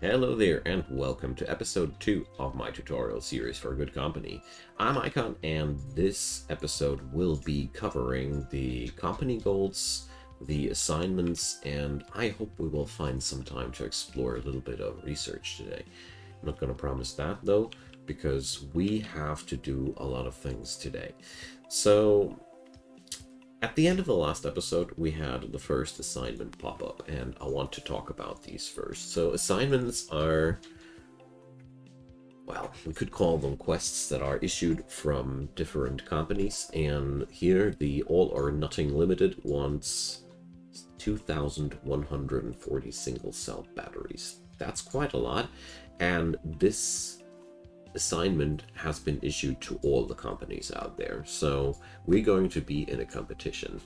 Hello there and welcome to episode 2 of my tutorial series for Good Company. I'm Icon and this episode will be covering the company goals, the assignments, and I hope we will find some time to explore a little bit of research today. I'm not going to promise that though, because we have to do a lot of things today. So at the end of the last episode, we had the first assignment pop up, and I want to talk about these first. So assignments are, well, we could call them quests that are issued from different companies, and here the All or Nothing Limited wants 2,140 single cell batteries. That's quite a lot, and this assignment has been issued to all the companies out there, so we're going to be in a competition.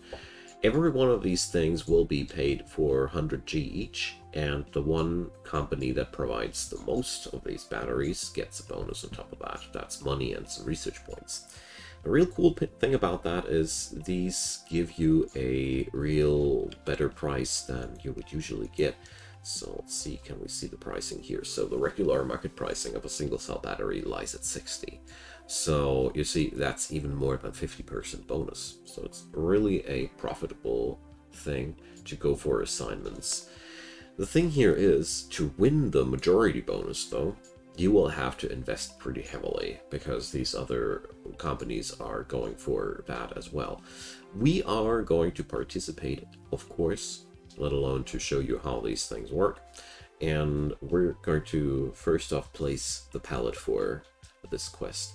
Every one of these things will be paid for 100G each, and the one company that provides the most of these batteries gets a bonus on top of that. That's money and some research points. The real cool thing about that is these give you a real better price than you would usually get. So let's see, can we see the pricing here? So the regular market pricing of a single cell battery lies at 60. So you see, that's even more than 50% bonus. So it's really a profitable thing to go for assignments. The thing here is, to win the majority bonus though, you will have to invest pretty heavily because these other companies are going for that as well. We are going to participate, of course, let alone to show you how these things work. And we're going to first off place the pallet for this quest.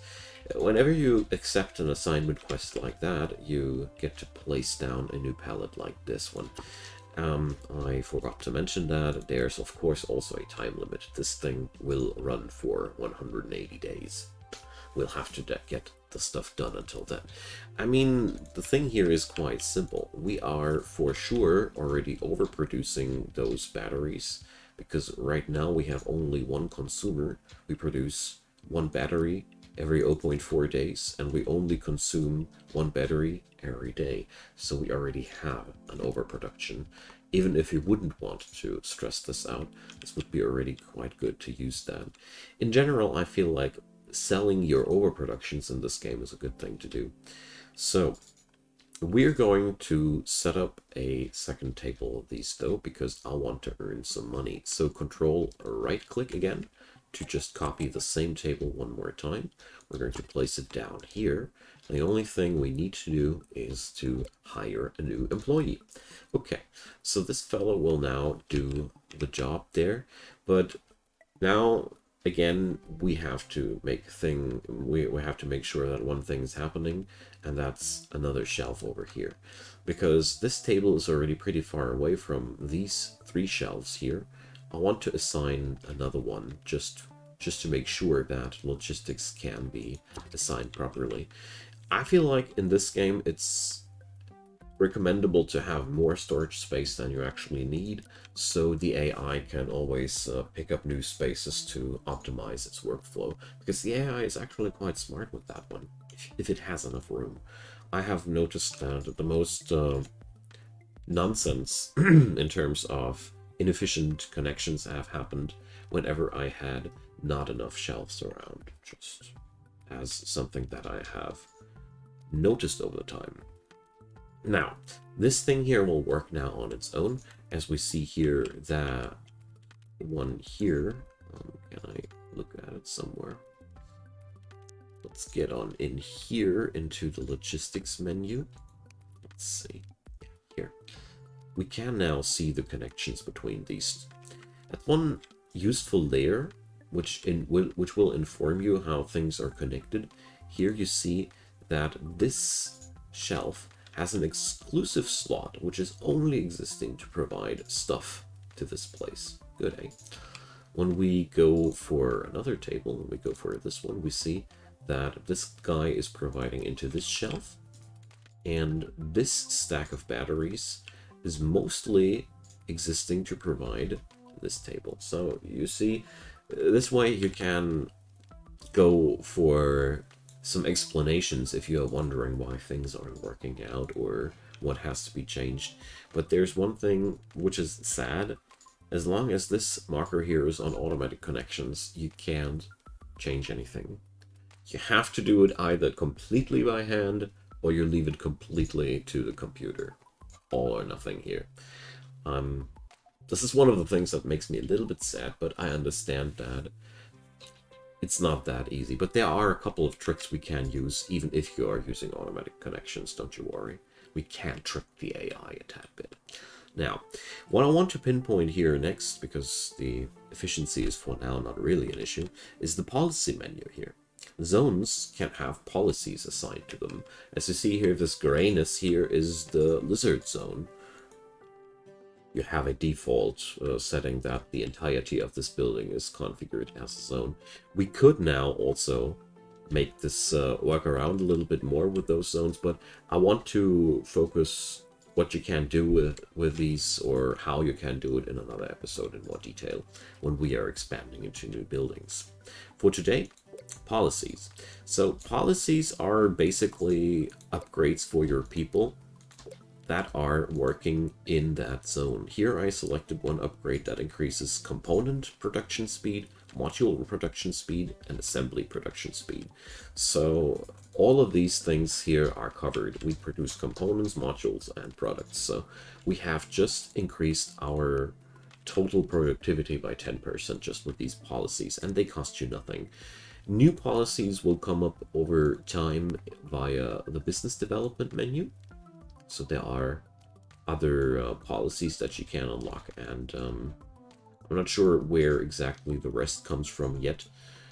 Whenever you accept an assignment quest like that, you get to place down a new pallet like this one. I forgot to mention that there's of course also a time limit. This thing will run for 180 days. We'll have to get the stuff done until then. I mean, the thing here is quite simple. We are for sure already overproducing those batteries because right now we have only one consumer. We produce one battery every 0.4 days and we only consume one battery every day. So we already have an overproduction. Even if you wouldn't want to stress this out, this would be already quite good to use that. In general, I feel like selling your overproductions in this game is a good thing to do. So we're going to set up a second table of these though, because I want to earn some money. So control right click again to just copy the same table one more time. We're going to place it down here. The only thing we need to do is to hire a new employee. Okay, so this fellow will now do the job there, but now again we have to make sure that one thing is happening, and that's another shelf over here, because this table is already pretty far away from these three shelves here. I want to assign another one just to make sure that logistics can be assigned properly. I feel like in this game it's recommendable to have more storage space than you actually need, so the AI can always pick up new spaces to optimize its workflow, because the AI is actually quite smart with that one, if it has enough room. I have noticed that the most nonsense in terms of inefficient connections have happened whenever I had not enough shelves around, just as something that I have noticed over the time. Now, this thing here will work now on its own, as we see here that one here. Can I look at it somewhere? Let's get on in here into the logistics menu. Let's see. Here. We can now see the connections between these. That's one useful layer which will inform you how things are connected. Here you see that this shelf has an exclusive slot which is only existing to provide stuff to this place. Good, eh? When we go for another table, when we go for this one, we see that this guy is providing into this shelf, and this stack of batteries is mostly existing to provide this table. So you see, this way you can go for some explanations if you are wondering why things aren't working out or what has to be changed. But there's one thing which is sad. As long as this marker here is on automatic connections, you can't change anything. You have to do it either completely by hand or you leave it completely to the computer. All or nothing here. This is one of the things that makes me a little bit sad, but I understand that it's not that easy. But there are a couple of tricks we can use, even if you are using automatic connections, don't you worry. We can trick the AI a tad bit. Now, what I want to pinpoint here next, because the efficiency is for now not really an issue, is the policy menu here. Zones can have policies assigned to them. As you see here, this grayness here is the lizard zone. You have a default setting that the entirety of this building is configured as a zone. We could now also make this work around a little bit more with those zones, but I want to focus what you can do with these, or how you can do it, in another episode in more detail when we are expanding into new buildings. For today, policies. So policies are basically upgrades for your people that are working in that zone. Here I selected one upgrade that increases component production speed, module production speed, and assembly production speed. So all of these things here are covered. We produce components, modules, and products. So we have just increased our total productivity by 10% just with these policies, and they cost you nothing. New policies will come up over time via the business development menu. So there are other policies that you can unlock, and I'm not sure where exactly the rest comes from yet,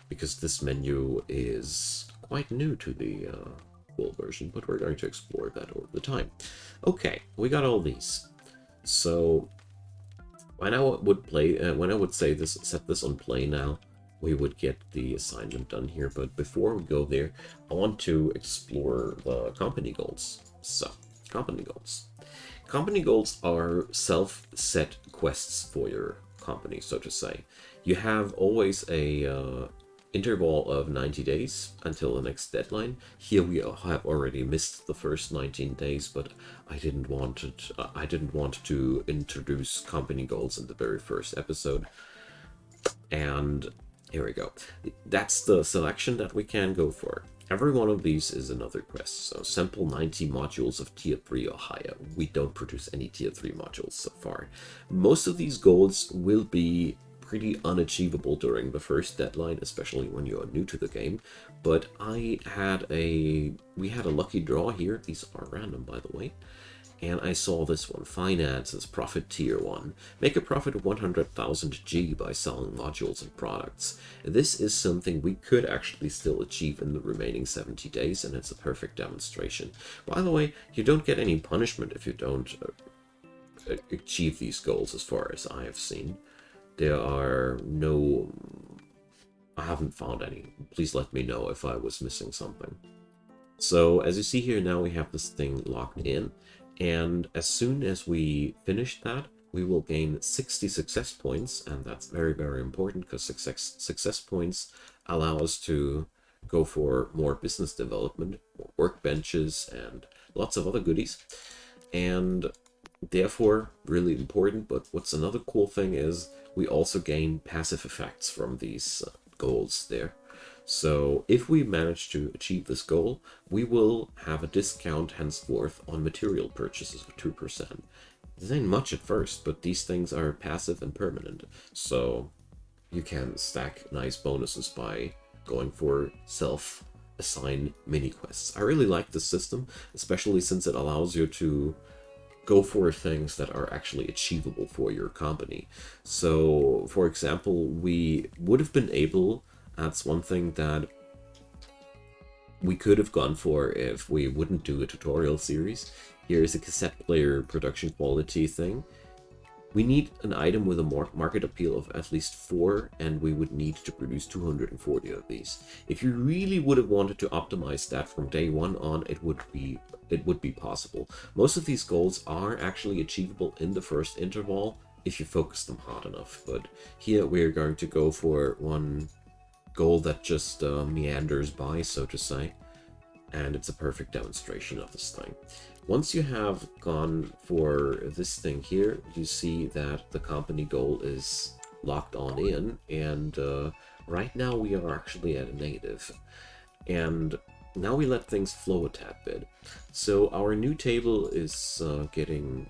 because this menu is quite new to the full version, but we're going to explore that over the time. Okay, we got all these. So when I would say this, set this on play now, we would get the assignment done here. But before we go there, I want to explore the company goals. So, company goals. Company goals are self-set quests for your company, so to say. You have always a interval of 90 days until the next deadline. Here we have already missed the first 19 days, but I didn't want to introduce company goals in the very first episode. And here we go. That's the selection that we can go for. Every one of these is another quest. So sample 90 modules of tier 3 or higher. We don't produce any tier 3 modules so far. Most of these goals will be pretty unachievable during the first deadline, especially when you are new to the game. But we had a lucky draw here. These are random, by the way. And I saw this one, Finances, Profit Tier 1. Make a profit of 100,000 G by selling modules and products. This is something we could actually still achieve in the remaining 70 days, and it's a perfect demonstration. By the way, you don't get any punishment if you don't achieve these goals, as far as I have seen. There are no... I haven't found any. Please let me know if I was missing something. So, as you see here, now we have this thing locked in. And as soon as we finish that, we will gain 60 success points, and that's very, very important, because success points allow us to go for more business development, more workbenches, and lots of other goodies. And therefore, really important. But what's another cool thing is we also gain passive effects from these goals there. So if we manage to achieve this goal, we will have a discount henceforth on material purchases of 2%. This ain't much at first, but these things are passive and permanent. So you can stack nice bonuses by going for self-assigned mini-quests. I really like this system, especially since it allows you to go for things that are actually achievable for your company. So, for example, we would have been able... That's one thing that we could have gone for if we wouldn't do a tutorial series. Here is a cassette player production quality thing. We need an item with a market appeal of at least 4, and we would need to produce 240 of these. If you really would have wanted to optimize that from day 1 on, it would be possible. Most of these goals are actually achievable in the first interval if you focus them hard enough. But here we're going to go for one goal that just meanders by, so to say, and it's a perfect demonstration of this thing. Once you have gone for this thing here, you see that the company goal is locked on in, and right now we are actually at a negative. And now we let things flow a tad bit. So our new table is getting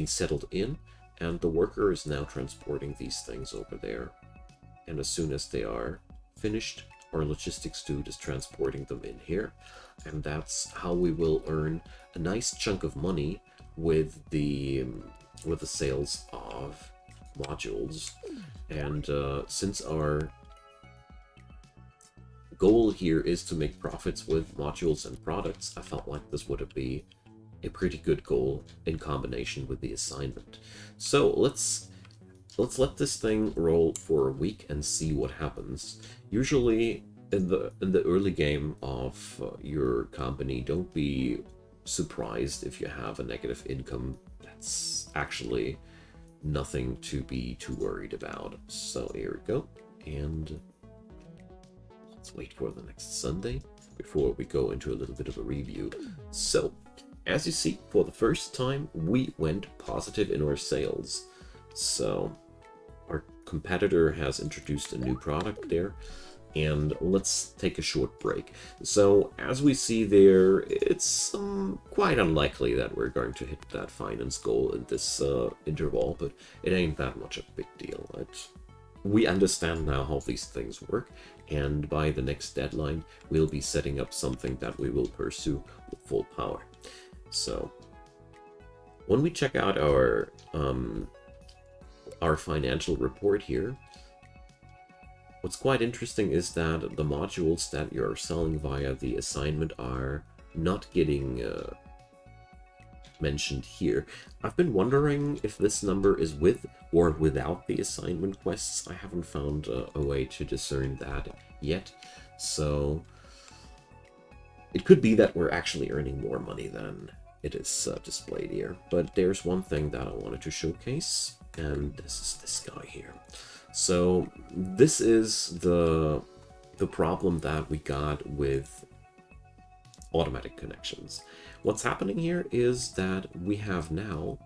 settled in, and the worker is now transporting these things over there. And as soon as they are finished, our logistics dude is transporting them in here. And that's how we will earn a nice chunk of money with the sales of modules. And since our goal here is to make profits with modules and products, I felt like this would be a pretty good goal in combination with the assignment. So let's let this thing roll for a week and see what happens. Usually in the early game of your company, don't be surprised if you have a negative income. That's actually nothing to be too worried about. So here we go, and let's wait for the next Sunday before we go into a little bit of a review. So as you see, for the first time we went positive in our sales. So our competitor has introduced a new product there, and let's take a short break. So as we see there, it's quite unlikely that we're going to hit that finance goal in this interval, but it ain't that much of a big deal. We understand now how these things work, and by the next deadline we'll be setting up something that we will pursue with full power. So when we check out our financial report here, what's quite interesting is that the modules that you're selling via the assignment are not getting mentioned here. I've been wondering if this number is with or without the assignment quests. I haven't found a way to discern that yet. So it could be that we're actually earning more money than it is displayed here. But there's one thing that I wanted to showcase, and this is this guy here. So this is the problem that we got with automatic connections. What's happening here is that we have now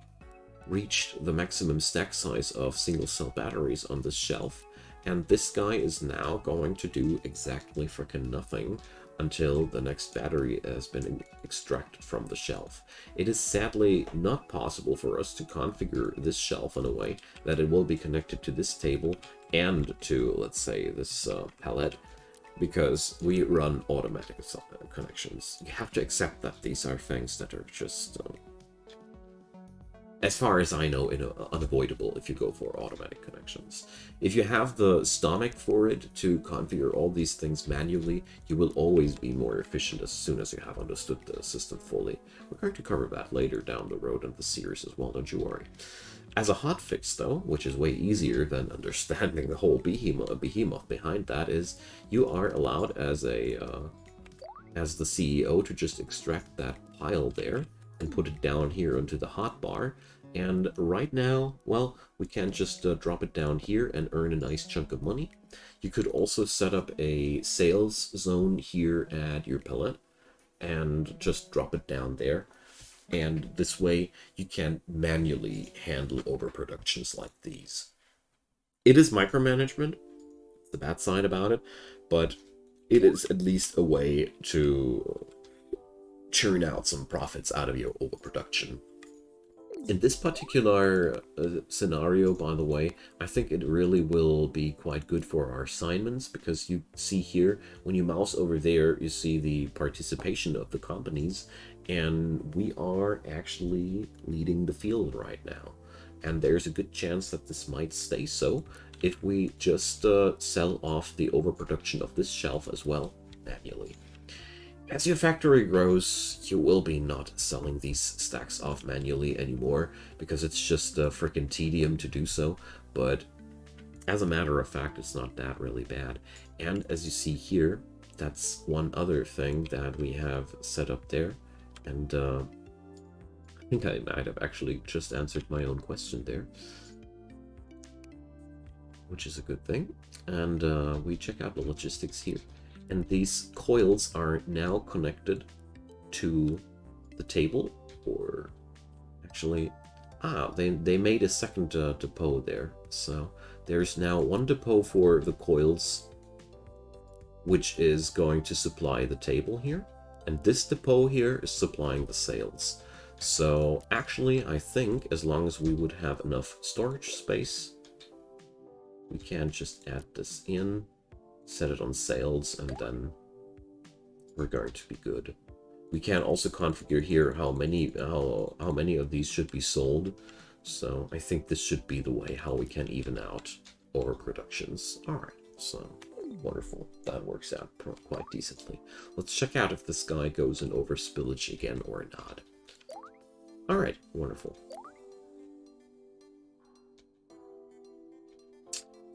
reached the maximum stack size of single cell batteries on this shelf, and this guy is now going to do exactly freaking nothing until the next battery has been extracted from the shelf. It is sadly not possible for us to configure this shelf in a way that it will be connected to this table and to, let's say, this pallet, because we run automatic connections. You have to accept that these are things that are just, as far as I know, unavoidable if you go for automatic connections. If you have the stomach for it to configure all these things manually, you will always be more efficient as soon as you have understood the system fully. We're going to cover that later down the road in the series as well, don't you worry. As a hotfix, though, which is way easier than understanding the whole behemoth behind that, is you are allowed as the CEO to just extract that pile there and put it down here into the hotbar. And right now, well, we can just drop it down here and earn a nice chunk of money. You could also set up a sales zone here at your pellet and just drop it down there. And this way you can manually handle overproductions like these. It is micromanagement, the bad side about it, but it is at least a way to churn out some profits out of your overproduction. In this particular scenario, by the way, I think it really will be quite good for our assignments, because you see here, when you mouse over there, you see the participation of the companies, and we are actually leading the field right now. And there's a good chance that this might stay so if we just sell off the overproduction of this shelf as well manually. As your factory grows, you will be not selling these stacks off manually anymore, because it's just a freaking tedium to do so, but as a matter of fact, it's not that really bad. And as you see here, that's one other thing that we have set up there, and I think I might have actually just answered my own question there, which is a good thing. And we check out the logistics here. And these coils are now connected to the table, or actually, they made a second depot there. So there's now one depot for the coils, which is going to supply the table here, and this depot here is supplying the sails. So actually, I think as long as we would have enough storage space, we can just add this in, set it on sails, and then we're going to be good. We can also configure here how many of these should be sold. So I think this should be the way how we can even out overproductions. All right, so wonderful. That works out quite decently. Let's check out if this guy goes in over spillage again or not. All right, wonderful.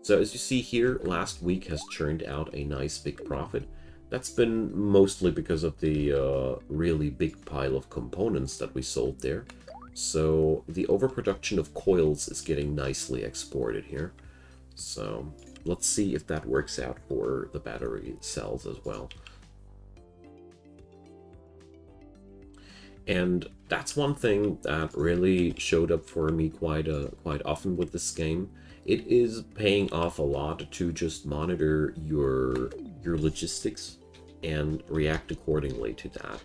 So as you see here, last week has churned out a nice big profit. That's been mostly because of the really big pile of components that we sold there. So the overproduction of coils is getting nicely exported here. So let's see if that works out for the battery cells as well. And that's one thing that really showed up for me quite often with this game. It is paying off a lot to just monitor your logistics and react accordingly to that.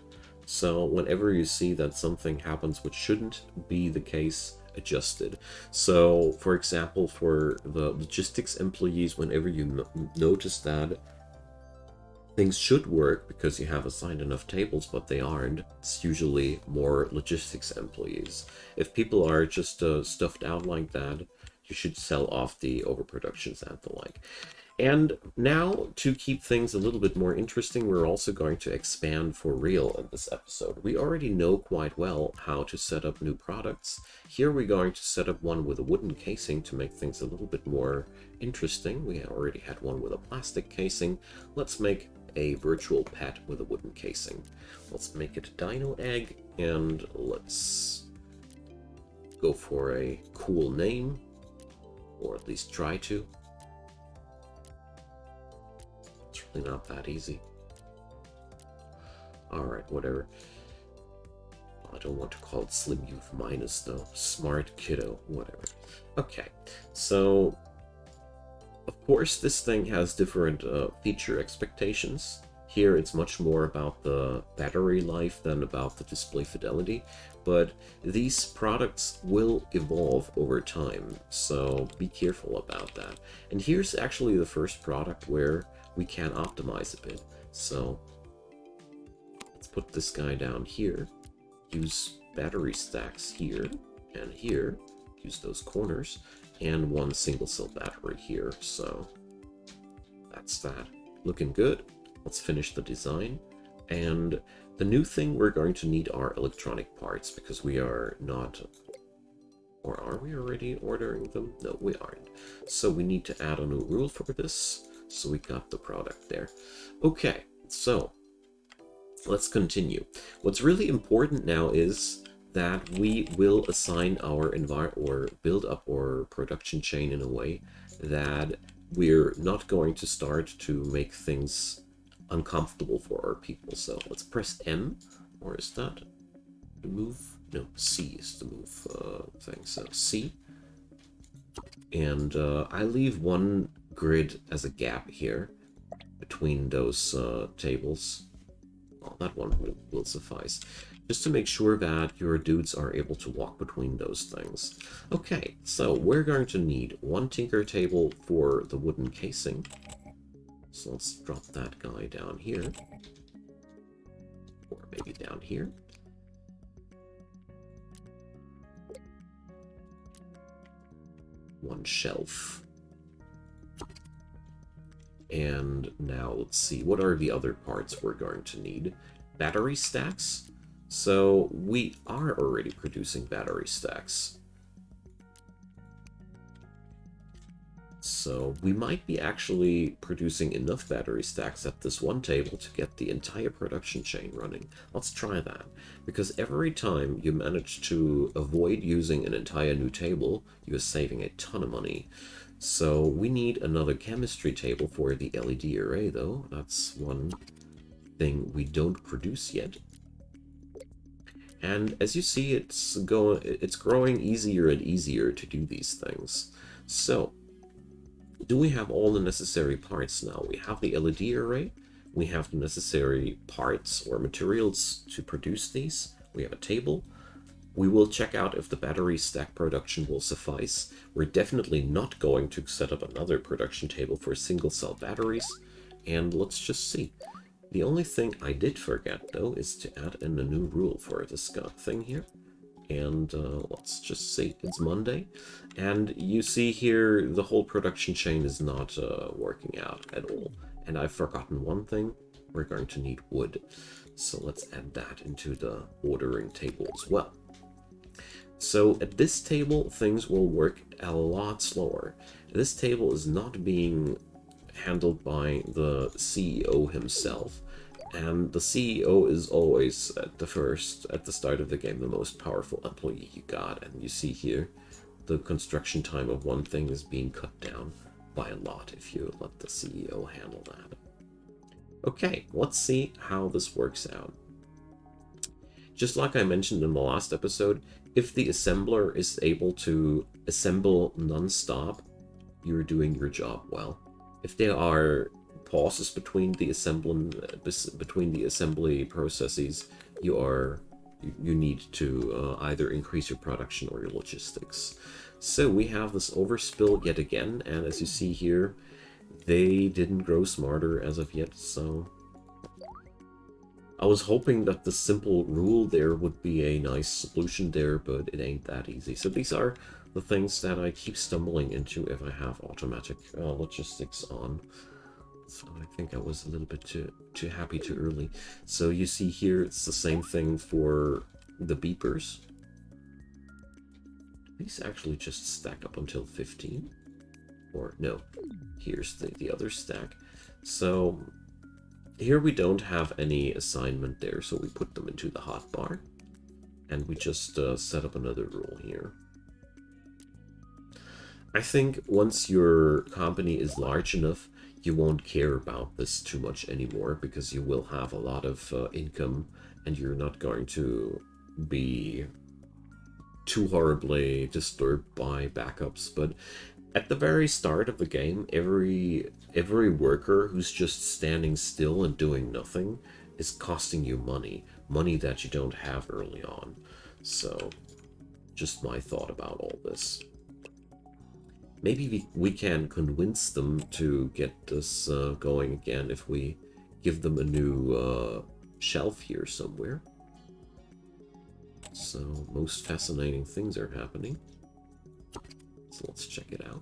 So whenever you see that something happens which shouldn't be the case, adjust it. So for example, for the logistics employees, whenever you notice that things should work because you have assigned enough tables, but they aren't, it's usually more logistics employees. If people are just stuffed out like that, you should sell off the overproductions and the like. And now, to keep things a little bit more interesting, we're also going to expand for real in this episode. We already know quite well how to set up new products. Here we're going to set up one with a wooden casing to make things a little bit more interesting. We already had one with a plastic casing. Let's make a virtual pet with a wooden casing. Let's make it a dino egg, and let's go for a cool name, or at least try to. It's really not that easy. Alright, whatever. I don't want to call it Slim Youth Minus though. Smart Kiddo, whatever. Okay, so of course this thing has different feature expectations. Here it's much more about the battery life than about the display fidelity, but these products will evolve over time, so be careful about that. And here's actually the first product where we can optimize a bit. So let's put this guy down here, use battery stacks here and here, use those corners, and one single cell battery here. So that's that. Looking good. Let's finish the design. And the new thing we're going to need are electronic parts, because we are not, or are we already ordering them? No, we aren't. So we need to add a new rule for this. So we got the product there. Okay, so let's continue. What's really important now is that we will assign our or build up our production chain in a way that we're not going to start to make things uncomfortable for our people. So let's press M, or is that the move? No, C is the move thing. So C, and I leave one grid as a gap here between those tables. Well, that one will suffice, just to make sure that your dudes are able to walk between those things. Okay, so we're going to need one tinker table for the wooden casing. So let's drop that guy down here, or maybe down here. One shelf. And now let's see, what are the other parts we're going to need? Battery stacks. So we are already producing battery stacks. So we might be actually producing enough battery stacks at this one table to get the entire production chain running. Let's try that, because every time you manage to avoid using an entire new table, you're saving a ton of money. So we need another chemistry table for the LED array though. That's one thing we don't produce yet. And as you see, it's growing easier and easier to do these things. So, do we have all the necessary parts now? We have the LED array, we have the necessary parts or materials to produce these, we have a table. We will check out if the battery stack production will suffice. We're definitely not going to set up another production table for single cell batteries. And let's just see. The only thing I did forget, though, is to add in a new rule for this thing here. And let's just see, it's Monday. And you see here, the whole production chain is not working out at all. And I've forgotten one thing. We're going to need wood. So let's add that into the ordering table as well. So at this table, things will work a lot slower. This table is not being handled by the CEO himself. And the CEO is always at the start of the game, the most powerful employee you got. And you see here, the construction time of one thing is being cut down by a lot if you let the CEO handle that. Okay, let's see how this works out. Just like I mentioned in the last episode, if the assembler is able to assemble non-stop, you're doing your job well. If there are pauses between the assembly processes, you need to either increase your production or your logistics. So we have this overspill yet again, and as you see here, they didn't grow smarter as of yet, so I was hoping that the simple rule there would be a nice solution there, but it ain't that easy. So these are the things that I keep stumbling into if I have automatic logistics on. So I think I was a little bit too happy too early. So you see here, it's the same thing for the beepers. These actually just stack up until 15. Or no, here's the other stack. So here we don't have any assignment there, so we put them into the hotbar. And we just set up another rule here. I think once your company is large enough, you won't care about this too much anymore, because you will have a lot of income and you're not going to be too horribly disturbed by backups. But at the very start of the game, every worker who's just standing still and doing nothing is costing you money that you don't have early on. So just my thought about all this. Maybe we can convince them to get this going again if we give them a new shelf here somewhere. So most fascinating things are happening. So let's check it out.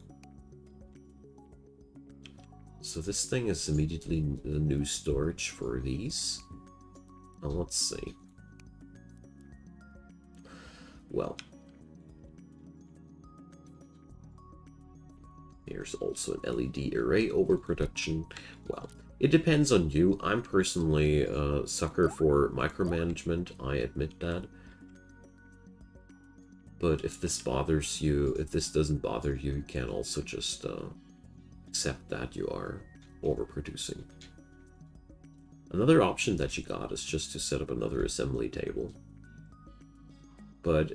So this thing is immediately the new storage for these. Let's see. Well, here's also an LED array overproduction. Well, it depends on you. I'm personally a sucker for micromanagement, I admit that. But if this bothers you, if this doesn't bother you, you can also just accept that you are overproducing. Another option that you got is just to set up another assembly table. But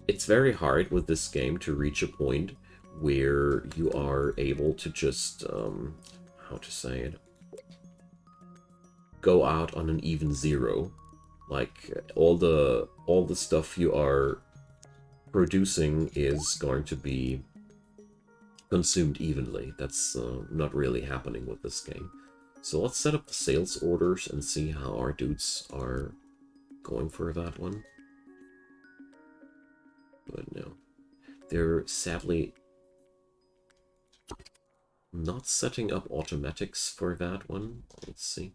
it's very hard with this game to reach a point where you are able to just, how to say it, go out on an even zero. Like, all the stuff you are producing is going to be consumed evenly. That's not really happening with this game. So let's set up the sales orders and see how our dudes are going for that one. But no, they're sadly not setting up automatics for that one. Let's see.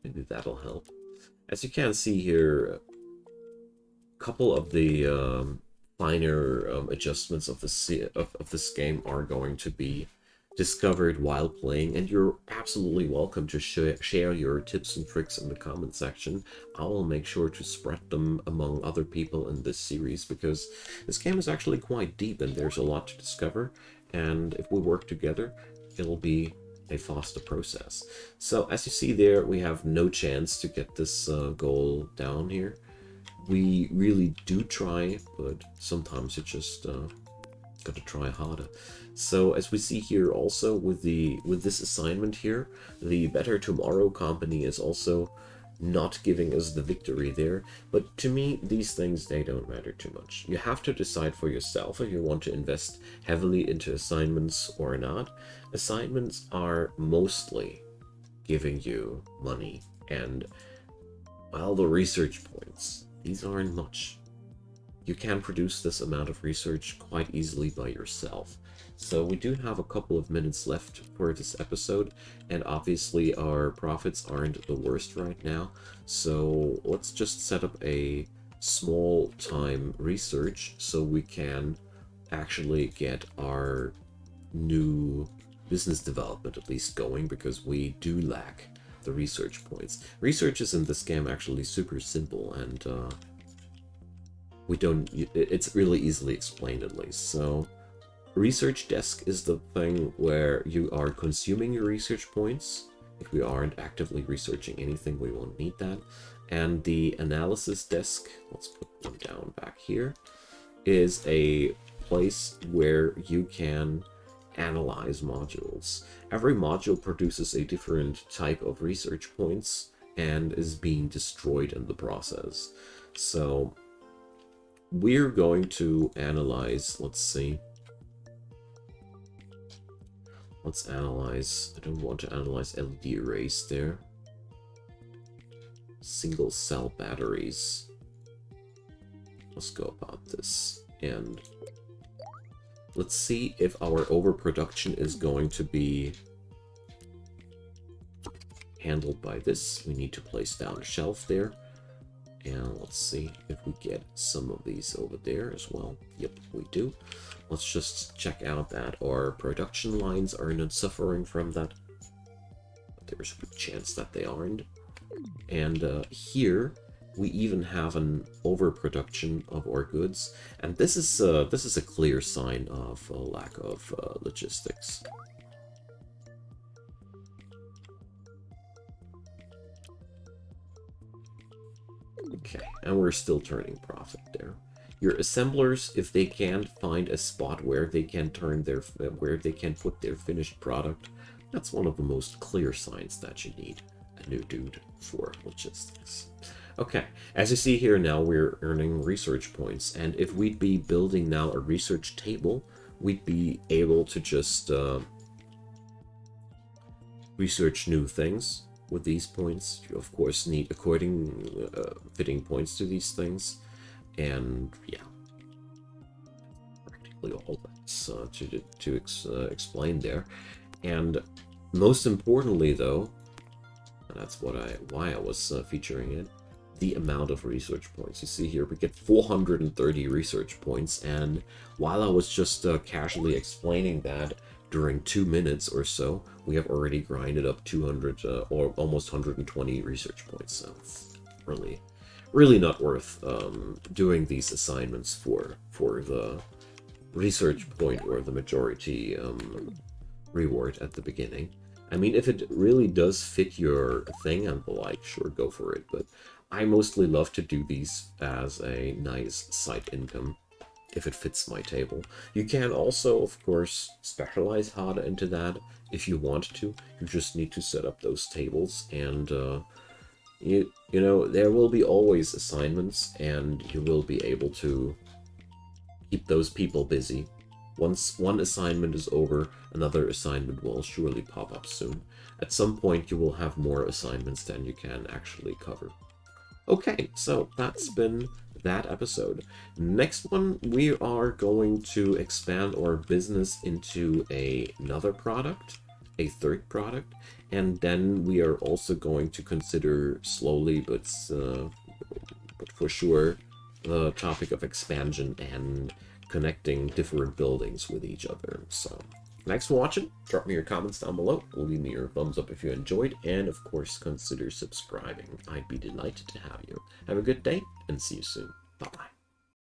Maybe that'll help. As you can see here, a couple of the finer adjustments of this game are going to be discovered while playing, and you're absolutely welcome to share your tips and tricks in the comment section. I will make sure to spread them among other people in this series, because this game is actually quite deep and there's a lot to discover, and if we work together, it'll be a faster process. So as you see there, we have no chance to get this goal down here. We really do try, but sometimes you just gotta try harder. So as we see here also with this assignment here, the Better Tomorrow company is also not giving us the victory there. But to me, these things, they don't matter too much. You have to decide for yourself if you want to invest heavily into assignments or not. Assignments are mostly giving you money and, well, the research points. These aren't much. You can produce this amount of research quite easily by yourself. So we do have a couple of minutes left for this episode, and obviously our profits aren't the worst right now. So let's just set up a small time research so we can actually get our new business development at least going, because we do lack the research points. Research is in this game actually super simple, and it's really easily explained at least. So research desk is the thing where you are consuming your research points. If we aren't actively researching anything, we won't need that. And the analysis desk, let's put one down back here, is a place where you can analyze modules. Every module produces a different type of research points and is being destroyed in the process. So we're going to analyze, let's see. Let's analyze, I don't want to analyze LED arrays there. Single cell batteries. Let's go about this. And let's see if our overproduction is going to be handled by this. We need to place down a shelf there. And let's see if we get some of these over there as well. Yep, we do. Let's just check out that our production lines are not suffering from that. But there's a good chance that they aren't. And here we even have an overproduction of our goods, and this is a clear sign of a lack of logistics. Okay, and we're still turning profit there. Your assemblers, if they can't find a spot where they can turn their put their finished product, that's one of the most clear signs that you need a new dude for logistics. Okay, as you see here now, we're earning research points, and if we'd be building now a research table, we'd be able to just research new things with these points. You of course need fitting points to these things, and yeah, practically all that's to explain there. And most importantly, though, and that's why I was featuring it, the amount of research points. You see here, we get 430 research points, and while I was just casually explaining that during 2 minutes or so, we have already grinded up 200 or almost 120 research points. So it's really not worth doing these assignments for the research point or the majority reward at the beginning. I mean, if it really does fit your thing and the like, sure, go for it. But I mostly love to do these as a nice side income if it fits my table. You can also, of course, specialize harder into that if you want to. You just need to set up those tables, and you know, there will be always assignments, and you will be able to keep those people busy. Once one assignment is over, another assignment will surely pop up soon. At some point, you will have more assignments than you can actually cover. Okay, so that's been that episode. Next one, we are going to expand our business into another product, a third product, and then we are also going to consider slowly, but for sure, the topic of expansion and connecting different buildings with each other. So thanks for watching. Drop me your comments down below. Leave me your thumbs up if you enjoyed, and of course consider subscribing. I'd be delighted to have you. Have a good day and see you soon. Bye bye.